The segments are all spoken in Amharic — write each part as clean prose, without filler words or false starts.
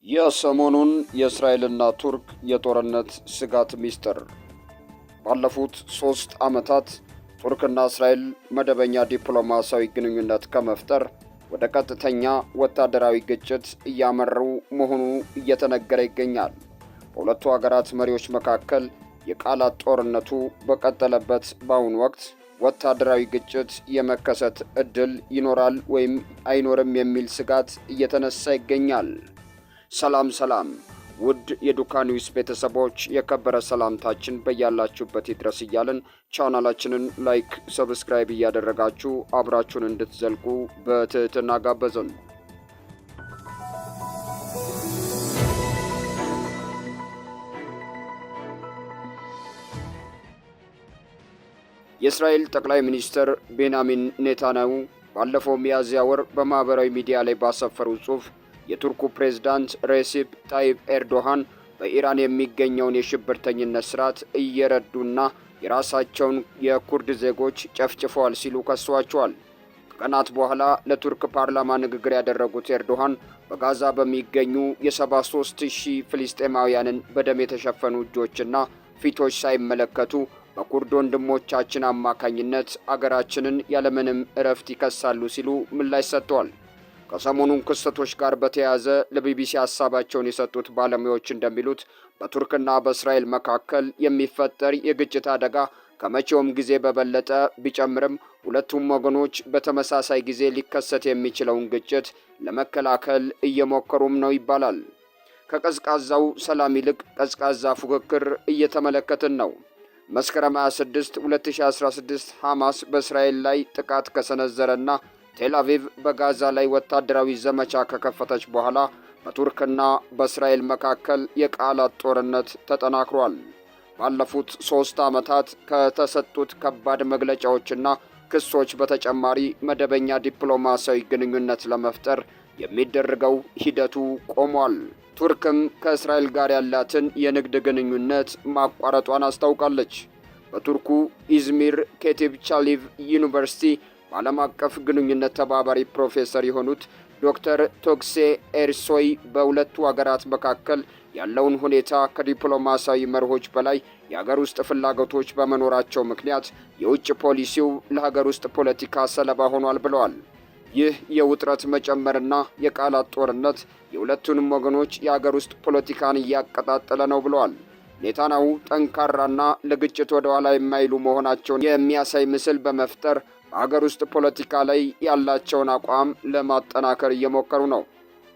የሰሞኑን የእስራኤልና ቱርክ የጦርነት ስጋት ሚስጥር። ባለፉት 3 ዓመታት ቱርክና እስራኤል መደበኛ ዲፕሎማሲያዊ ግንኙነት ከመፍጠር ወደ ቀጥተኛ ወታደራዊ ግጭት እያመሩ መሆኑ እየተነገረ ይገኛል። በሁለቱ ሀገራት መሪዎች መካከል የቃላት ጦርነቱ በቀጠለበት በአሁኑ ወቅት ወታደራዊ ግጭት የመከሰት ዕድል ይኖራል ወይም አይኖርም የሚል ስጋት እየተነሳ ይገኛል። ሰላም ውድ የዱካ ኒውስ ቤተሰቦች የከበረ ሰላምታችን በያላችሁበት ይድረስ እያልን ቻናላችንን ላይክ፣ ሰብስክራይብ እያደረጋችሁ አብራችሁን እንድትዘልቁ በትህትና ጋበዝን። የእስራኤል ጠቅላይ ሚኒስትር ቤንያሚን ኔታንያሁ ባለፈው ሚያዝያ ወር በማህበራዊ ሚዲያ ላይ ባሰፈሩ ጽሑፍ የቱርኩ ፕሬዝዳንት ሬሲፕ ታይብ ኤርዶሃን በኢራን የሚገኘውን የሽብርተኝነት ስርዓት እየረዱና የራሳቸውን የኩርድ ዜጎች ጨፍጭፈዋል ሲሉ ከሷቸዋል። ከቀናት በኋላ ለቱርክ ፓርላማ ንግግር ያደረጉት ኤርዶሃን በጋዛ በሚገኙ የ73,000 ፍልስጤማውያንን በደም የተሸፈኑ እጆችና ፊቶች ሳይመለከቱ በኩርድ ወንድሞቻችን አማካኝነት አገራችንን ያለምንም እረፍት ይከሳሉ ሲሉ ምላሽ ሰጥተዋል። ከሰሞኑን ክስተቶች ጋር በተያያዘ ለቢቢሲ ሀሳባቸውን የሰጡት ባለሙያዎች እንደሚሉት በቱርክና በእስራኤል መካከል የሚፈጠር የግጭት አደጋ ከመቼውም ጊዜ በበለጠ ቢጨምርም ሁለቱም ወገኖች በተመሳሳይ ጊዜ ሊከሰት የሚችለውን ግጭት ለመከላከል እየሞከሩም ነው ይባላል። ከቀዝቃዛው ሰላም ይልቅ ቀዝቃዛ ፉክክር እየተመለከትን ነው። መስከረም 26 2016 ሐማስ በእስራኤል ላይ ጥቃት ከሰነዘረና ቴል አቪቭ በጋዛ ላይ ወታደራዊ ዘመቻ ከከፈተች በኋላ በቱርክና በእስራኤል መካከል የቃላት ጦርነት ተጠናክሯል። ባለፉት 3 ዓመታት ከተሰጡት ከባድ መግለጫዎችና ክሶች በተጨማሪ መደበኛ ዲፕሎማሲያዊ ግንኙነት ለመፍጠር የሚደረገው ሂደቱ ቆሟል። ቱርክም ከእስራኤል ጋር ያላትን የንግድ ግንኙነት ማቋረጧን አስታውቃለች። በቱርኩ ኢዝሚር ኬቲብ ቻሊቭ ዩኒቨርሲቲ በዓለም አቀፍ ግንኙነት ተባባሪ ፕሮፌሰር የሆኑት ዶክተር ቶክሴ ኤርሶይ በሁለቱ ሀገራት መካከል ያለውን ሁኔታ ከዲፕሎማሲያዊ መርሆች በላይ የሀገር ውስጥ ፍላጎቶች በመኖራቸው ምክንያት የውጭ ፖሊሲው ለሀገር ውስጥ ፖለቲካ ሰለባ ሆኗል ብለዋል። ይህ የውጥረት መጨመርና የቃላት ጦርነት የሁለቱንም ወገኖች የሀገር ውስጥ ፖለቲካን እያቀጣጠለ ነው ብለዋል። ኔታንያሁ ጠንካራና ለግጭት ወደ ኋላ የማይሉ መሆናቸውን የሚያሳይ ምስል በመፍጠር በሀገር ውስጥ ፖለቲካ ላይ ያላቸውን አቋም ለማጠናከር እየሞከሩ ነው።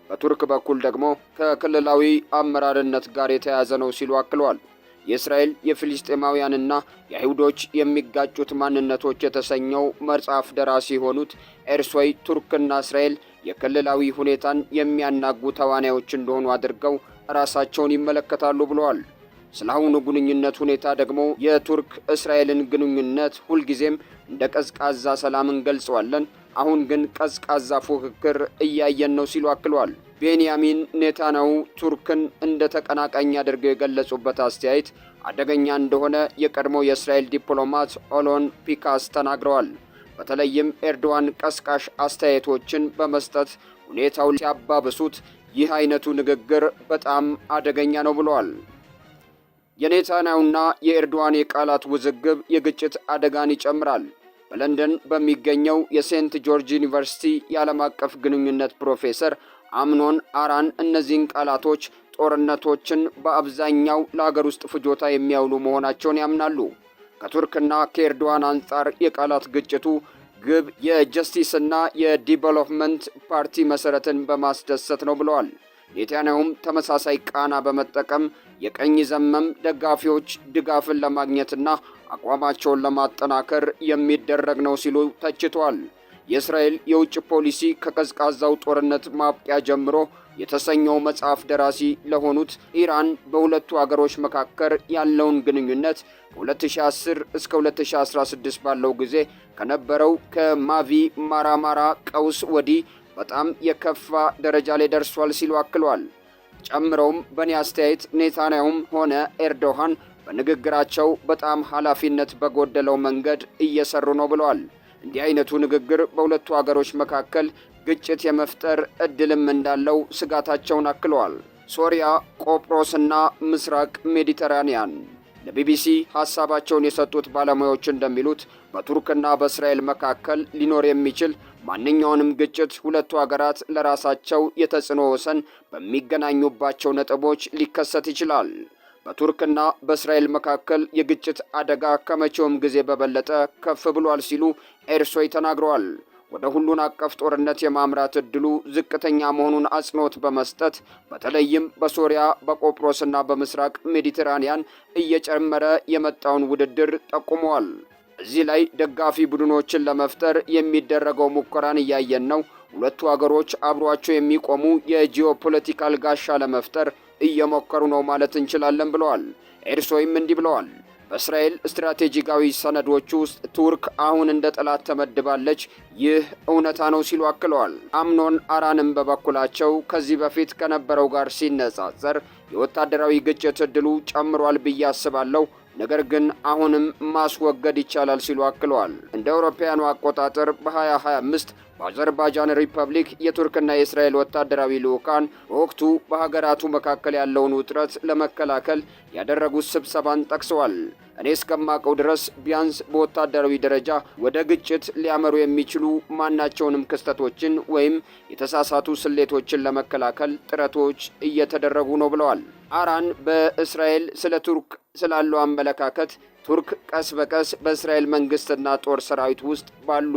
በቱርክ በኩል ደግሞ ከክልላዊ አመራርነት ጋር የተያያዘ ነው ሲሉ አክለዋል። የእስራኤል የፍልስጤማውያንና የአይሁዶች የሚጋጩት ማንነቶች የተሰኘው መጽሐፍ ደራሲ የሆኑት ኤርሶይ ቱርክና እስራኤል የክልላዊ ሁኔታን የሚያናጉ ተዋናዮች እንደሆኑ አድርገው ራሳቸውን ይመለከታሉ ብለዋል። ስለ አሁኑ ግንኙነት ሁኔታ ደግሞ የቱርክ እስራኤልን ግንኙነት ሁልጊዜም እንደ ቀዝቃዛ ሰላም እንገልጸዋለን፣ አሁን ግን ቀዝቃዛ ፉክክር እያየን ነው ሲሉ አክለዋል። ቤንያሚን ኔታንያሁ ቱርክን እንደ ተቀናቃኝ አድርገው የገለጹበት አስተያየት አደገኛ እንደሆነ የቀድሞው የእስራኤል ዲፕሎማት ኦሎን ፒካስ ተናግረዋል። በተለይም ኤርዶዋን ቀስቃሽ አስተያየቶችን በመስጠት ሁኔታውን ሲያባብሱት ይህ አይነቱ ንግግር በጣም አደገኛ ነው ብለዋል። የኔታንያሁና የኤርዶዋን የቃላት ውዝግብ የግጭት አደጋን ይጨምራል። በለንደን በሚገኘው የሴንት ጆርጅ ዩኒቨርሲቲ የዓለም አቀፍ ግንኙነት ፕሮፌሰር አምኖን አራን እነዚህን ቃላቶች ጦርነቶችን በአብዛኛው ለሀገር ውስጥ ፍጆታ የሚያውሉ መሆናቸውን ያምናሉ። ከቱርክና ከኤርዶዋን አንጻር የቃላት ግጭቱ ግብ የጀስቲስና የዲቨሎፕመንት ፓርቲ መሰረትን በማስደሰት ነው ብለዋል። ኔታንያሁም ተመሳሳይ ቃና በመጠቀም የቀኝ ዘመም ደጋፊዎች ድጋፍን ለማግኘትና አቋማቸውን ለማጠናከር የሚደረግ ነው ሲሉ ተችተዋል። የእስራኤል የውጭ ፖሊሲ ከቀዝቃዛው ጦርነት ማብቂያ ጀምሮ የተሰኘው መጽሐፍ ደራሲ ለሆኑት ኢራን በሁለቱ አገሮች መካከል ያለውን ግንኙነት ከ2010 እስከ 2016 ባለው ጊዜ ከነበረው ከማቪ ማራማራ ቀውስ ወዲህ በጣም የከፋ ደረጃ ላይ ደርሷል ሲሉ አክለዋል። ጨምረውም በእኔ አስተያየት ኔታንያሁም ሆነ ኤርዶሃን በንግግራቸው በጣም ኃላፊነት በጎደለው መንገድ እየሰሩ ነው ብለዋል። እንዲህ አይነቱ ንግግር በሁለቱ ሀገሮች መካከል ግጭት የመፍጠር እድልም እንዳለው ስጋታቸውን አክለዋል። ሶሪያ፣ ቆጵሮስና ምስራቅ ሜዲተራኒያን። ለቢቢሲ ሐሳባቸውን የሰጡት ባለሙያዎች እንደሚሉት በቱርክና በእስራኤል መካከል ሊኖር የሚችል ማንኛውንም ግጭት ሁለቱ ሀገራት ለራሳቸው የተጽዕኖ ወሰን በሚገናኙባቸው ነጥቦች ሊከሰት ይችላል። በቱርክና በእስራኤል መካከል የግጭት አደጋ ከመቼውም ጊዜ በበለጠ ከፍ ብሏል ሲሉ ኤርሶይ ተናግረዋል። ወደ ሁሉን አቀፍ ጦርነት የማምራት እድሉ ዝቅተኛ መሆኑን አጽንኦት በመስጠት በተለይም በሶሪያ በቆጵሮስና በምስራቅ ሜዲተራኒያን እየጨመረ የመጣውን ውድድር ጠቁመዋል። እዚህ ላይ ደጋፊ ቡድኖችን ለመፍጠር የሚደረገው ሙከራን እያየን ነው። ሁለቱ አገሮች አብሯቸው የሚቆሙ የጂኦፖለቲካል ጋሻ ለመፍጠር እየሞከሩ ነው ማለት እንችላለን ብለዋል። ኤርሶይም እንዲህ ብለዋል። በእስራኤል ስትራቴጂካዊ ሰነዶች ውስጥ ቱርክ አሁን እንደ ጠላት ተመድባለች። ይህ እውነታ ነው ሲሉ አክለዋል። አምኖን አራንም በበኩላቸው ከዚህ በፊት ከነበረው ጋር ሲነጻጸር የወታደራዊ ግጭት እድሉ ጨምሯል ብዬ አስባለሁ፣ ነገር ግን አሁንም ማስወገድ ይቻላል ሲሉ አክለዋል። እንደ አውሮፓውያኑ አቆጣጠር በ2025 በአዘርባይጃን ሪፐብሊክ የቱርክና የእስራኤል ወታደራዊ ልዑካን በወቅቱ በሀገራቱ መካከል ያለውን ውጥረት ለመከላከል ያደረጉት ስብሰባን ጠቅሰዋል። እኔ እስከማውቀው ድረስ ቢያንስ በወታደራዊ ደረጃ ወደ ግጭት ሊያመሩ የሚችሉ ማናቸውንም ክስተቶችን ወይም የተሳሳቱ ስሌቶችን ለመከላከል ጥረቶች እየተደረጉ ነው ብለዋል። አራን በእስራኤል ስለ ቱርክ ስላለው አመለካከት ቱርክ ቀስ በቀስ በእስራኤል መንግስትና ጦር ሰራዊት ውስጥ ባሉ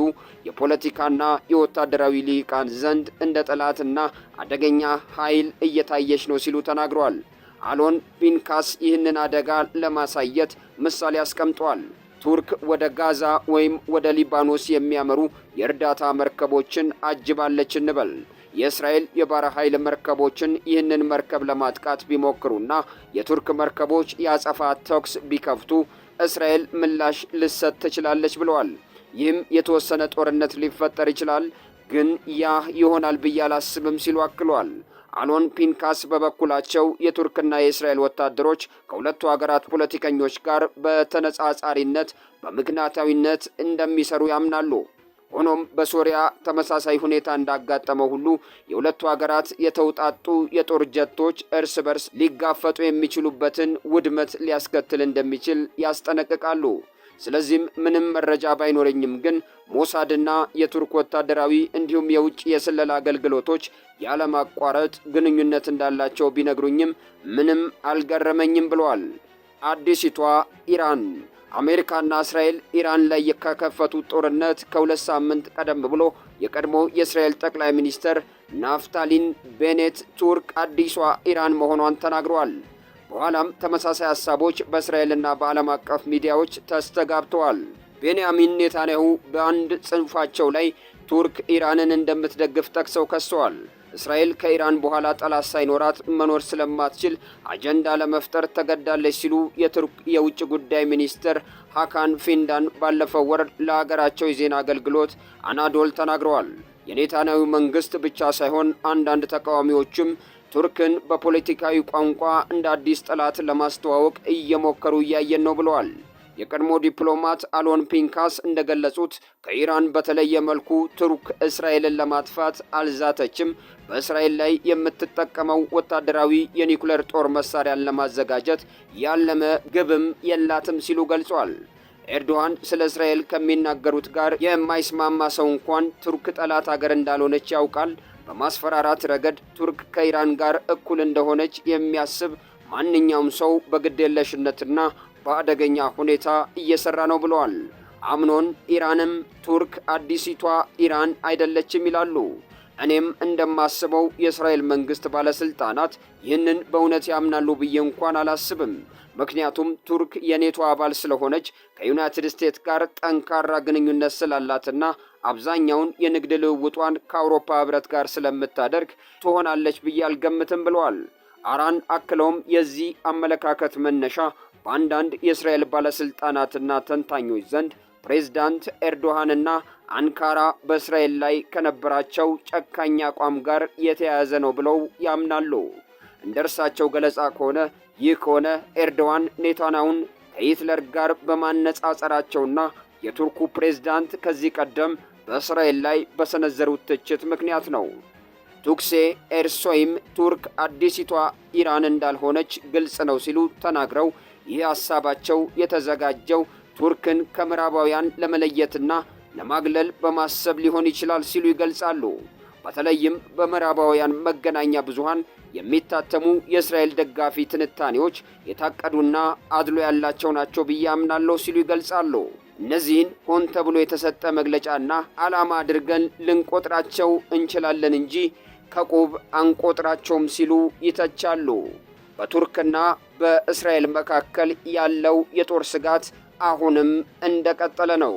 የፖለቲካና የወታደራዊ ልሂቃን ዘንድ እንደ ጠላትና አደገኛ ኃይል እየታየች ነው ሲሉ ተናግረዋል። አሎን ፒንካስ ይህንን አደጋ ለማሳየት ምሳሌ አስቀምጠዋል። ቱርክ ወደ ጋዛ ወይም ወደ ሊባኖስ የሚያመሩ የእርዳታ መርከቦችን አጅባለች እንበል። የእስራኤል የባህር ኃይል መርከቦችን ይህንን መርከብ ለማጥቃት ቢሞክሩና የቱርክ መርከቦች የአጸፋ ተኩስ ቢከፍቱ እስራኤል ምላሽ ልሰጥ ትችላለች ብለዋል። ይህም የተወሰነ ጦርነት ሊፈጠር ይችላል፣ ግን ያ ይሆናል ብዬ አላስብም ሲሉ አክለዋል። አሎን ፒንካስ በበኩላቸው የቱርክና የእስራኤል ወታደሮች ከሁለቱ ሀገራት ፖለቲከኞች ጋር በተነጻጻሪነት በምክንያታዊነት እንደሚሰሩ ያምናሉ። ሆኖም በሶሪያ ተመሳሳይ ሁኔታ እንዳጋጠመው ሁሉ የሁለቱ ሀገራት የተውጣጡ የጦር ጀቶች እርስ በርስ ሊጋፈጡ የሚችሉበትን ውድመት ሊያስከትል እንደሚችል ያስጠነቅቃሉ። ስለዚህም ምንም መረጃ ባይኖረኝም ግን ሞሳድና የቱርክ ወታደራዊ እንዲሁም የውጭ የስለላ አገልግሎቶች ያለማቋረጥ ግንኙነት እንዳላቸው ቢነግሩኝም ምንም አልገረመኝም ብለዋል። አዲሲቷ ኢራን። አሜሪካና እስራኤል ኢራን ላይ ከከፈቱት ጦርነት ከ2 ሳምንት ቀደም ብሎ የቀድሞ የእስራኤል ጠቅላይ ሚኒስትር ናፍታሊን ቤኔት ቱርክ አዲሷ ኢራን መሆኗን ተናግረዋል። በኋላም ተመሳሳይ ሀሳቦች በእስራኤልና በዓለም አቀፍ ሚዲያዎች ተስተጋብተዋል። ቤንያሚን ኔታንያሁ በአንድ ጽንፋቸው ላይ ቱርክ ኢራንን እንደምትደግፍ ጠቅሰው ከሰዋል። እስራኤል ከኢራን በኋላ ጠላት ሳይኖራት መኖር ስለማትችል አጀንዳ ለመፍጠር ተገዳለች ሲሉ የቱርክ የውጭ ጉዳይ ሚኒስትር ሃካን ፊንዳን ባለፈው ወር ለሀገራቸው የዜና አገልግሎት አናዶል ተናግረዋል። የኔታንያሁ መንግስት ብቻ ሳይሆን አንዳንድ ተቃዋሚዎችም ቱርክን በፖለቲካዊ ቋንቋ እንደ አዲስ ጠላት ለማስተዋወቅ እየሞከሩ እያየን ነው ብለዋል። የቀድሞ ዲፕሎማት አሎን ፒንካስ እንደገለጹት ከኢራን በተለየ መልኩ ቱርክ እስራኤልን ለማጥፋት አልዛተችም፣ በእስራኤል ላይ የምትጠቀመው ወታደራዊ የኒኩሌር ጦር መሳሪያን ለማዘጋጀት ያለመ ግብም የላትም ሲሉ ገልጿል። ኤርዶዋን ስለ እስራኤል ከሚናገሩት ጋር የማይስማማ ሰው እንኳን ቱርክ ጠላት ሀገር እንዳልሆነች ያውቃል። በማስፈራራት ረገድ ቱርክ ከኢራን ጋር እኩል እንደሆነች የሚያስብ ማንኛውም ሰው በግዴለሽነትና በአደገኛ ሁኔታ እየሰራ ነው ብለዋል። አምኖን ኢራንም ቱርክ አዲሲቷ ኢራን አይደለችም ይላሉ። እኔም እንደማስበው የእስራኤል መንግስት ባለስልጣናት ይህንን በእውነት ያምናሉ ብዬ እንኳን አላስብም። ምክንያቱም ቱርክ የኔቶ አባል ስለሆነች ከዩናይትድ ስቴትስ ጋር ጠንካራ ግንኙነት ስላላትና አብዛኛውን የንግድ ልውውጧን ከአውሮፓ ህብረት ጋር ስለምታደርግ ትሆናለች ብዬ አልገምትም ብለዋል። አራን አክለውም የዚህ አመለካከት መነሻ በአንዳንድ የእስራኤል ባለስልጣናትና ተንታኞች ዘንድ ፕሬዝዳንት ኤርዶሃንና አንካራ በእስራኤል ላይ ከነበራቸው ጨካኝ አቋም ጋር የተያያዘ ነው ብለው ያምናሉ። እንደ እርሳቸው ገለጻ ከሆነ ይህ ከሆነ ኤርዶዋን ኔታንያሁን ከሂትለር ጋር በማነጻጸራቸውና የቱርኩ ፕሬዝዳንት ከዚህ ቀደም በእስራኤል ላይ በሰነዘሩት ትችት ምክንያት ነው። ቱክሴ ኤርሶይም ቱርክ አዲሲቷ ኢራን እንዳልሆነች ግልጽ ነው ሲሉ ተናግረው ይህ ሐሳባቸው የተዘጋጀው ቱርክን ከምዕራባውያን ለመለየትና ለማግለል በማሰብ ሊሆን ይችላል ሲሉ ይገልጻሉ። በተለይም በምዕራባውያን መገናኛ ብዙሃን የሚታተሙ የእስራኤል ደጋፊ ትንታኔዎች የታቀዱና አድሎ ያላቸው ናቸው ብዬ አምናለሁ ሲሉ ይገልጻሉ። እነዚህን ሆን ተብሎ የተሰጠ መግለጫና ዓላማ አድርገን ልንቆጥራቸው እንችላለን እንጂ ከቁብ አንቆጥራቸውም ሲሉ ይተቻሉ። በቱርክና በእስራኤል መካከል ያለው የጦር ስጋት አሁንም እንደቀጠለ ነው።